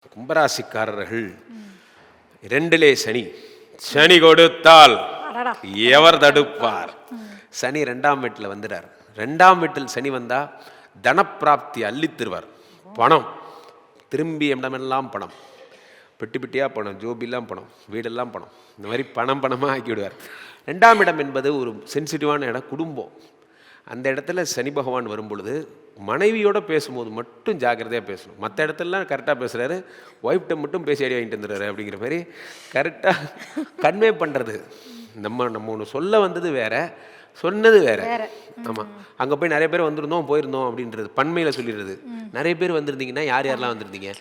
கும்பராசிக்காரர்கள் இரண்டிலே சனி. சனி கொடுத்தால் அடடா. எவர் தடுப்பார்? சனி 2ஆம் வீட்டில் வந்துடார். 2ஆம் வீட்டில் சனி வந்தா தனப்பிராப்தி அள்ளித்திருவார். பணம் திரும்பி இடமெல்லாம் பணம், பெட்டி பெட்டியாக பணம், ஜோபிலாம் பணம், வீடெல்லாம் பணம், இந்த மாதிரி பணமாக ஆக்கி விடுவார். 2ஆம் இடம் என்பது ஒரு சென்சிட்டிவான இடம், குடும்பம். அந்த இடத்துல சனி பகவான் வரும் பொழுது மனைவியோடு பேசும்போது மட்டும் ஜாக்கிரதையாக பேசணும். மற்ற இடத்துலலாம் கரெக்டாக பேசுகிறாரு, ஒய்ஃப்ட்ட மட்டும் பேசி அடி வாங்கிட்டு வந்துடுறாரு அப்படிங்கிற மாதிரி கரெக்டாக கன்வே பண்ணுறது. நம்ம ஒன்று சொல்ல வந்தது வேற, சொன்னது வேற. ஆமாம், அங்கே போய் நிறைய பேர் வந்திருந்தோம் போயிருந்தோம் அப்படின்றது பன்மையில் சொல்லிடுறது. நிறைய பேர் வந்திருந்தீங்கன்னா யார் யாரெல்லாம் வந்திருந்தீங்க?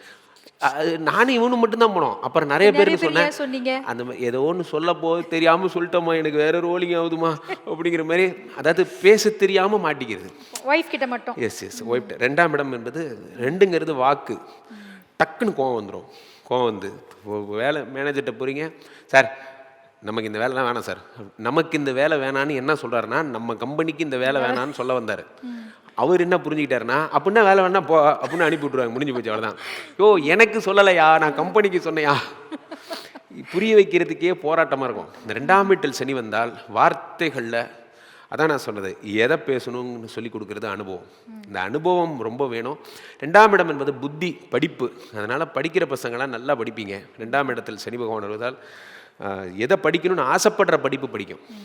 நானும் இவனு மட்டும்தான் போனோம். அப்புறம் நிறைய பேருக்கு சொன்னேன், அந்த மாதிரி ஏதோ ஒன்று சொல்ல தெரியாமல் சொல்லிட்டோமா, எனக்கு வேற ரோலிங் ஆகுதுமா அப்படிங்கிற மாதிரி. அதாவது பேச தெரியாமல் மாட்டிக்கிறது ஒய்ஃப் கிட்ட மட்டும். Yes wife. 2ஆம் இடம் என்பது 2ங்கிறது வாக்கு. டக்குன்னு கோவம் வந்துடும். கோவம் வந்து வேலை மேனேஜர்கிட்ட போகிறீங்க, சார் நமக்கு இந்த வேலைலாம் வேணாம் சார், நமக்கு இந்த வேலை வேணான்னு என்ன சொல்கிறாருன்னா, நம்ம கம்பெனிக்கு இந்த வேலை வேணான்னு சொல்ல வந்தார். அவர் என்ன புரிஞ்சுக்கிட்டாருன்னா, அப்படின்னா வேலை வேணா போ அப்படின்னு அனுப்பி விட்ருவாங்க, முடிஞ்சு போச்சு, அவ்வளோதான். எனக்கு சொல்லலையா, நான் கம்பெனிக்கு சொன்னையா? புரிய வைக்கிறதுக்கே போராட்டமாக இருக்கும். இந்த 2ஆம் வீட்டில் சனி வந்தால் வார்த்தைகளில், அதான் நான் சொன்னது, எதை பேசணும்னு சொல்லி கொடுக்குறது அனுபவம். இந்த அனுபவம் ரொம்ப வேணும். 2ஆம் இடம் என்பது புத்தி, படிப்பு. அதனால் படிக்கிற பசங்களாம் நல்லா படிப்பீங்க. 2ஆம் இடத்தில் சனி பகவான் வருவதால் எதை படிக்கணும்னு ஆசைப்படுற படிப்பு படிக்கும்.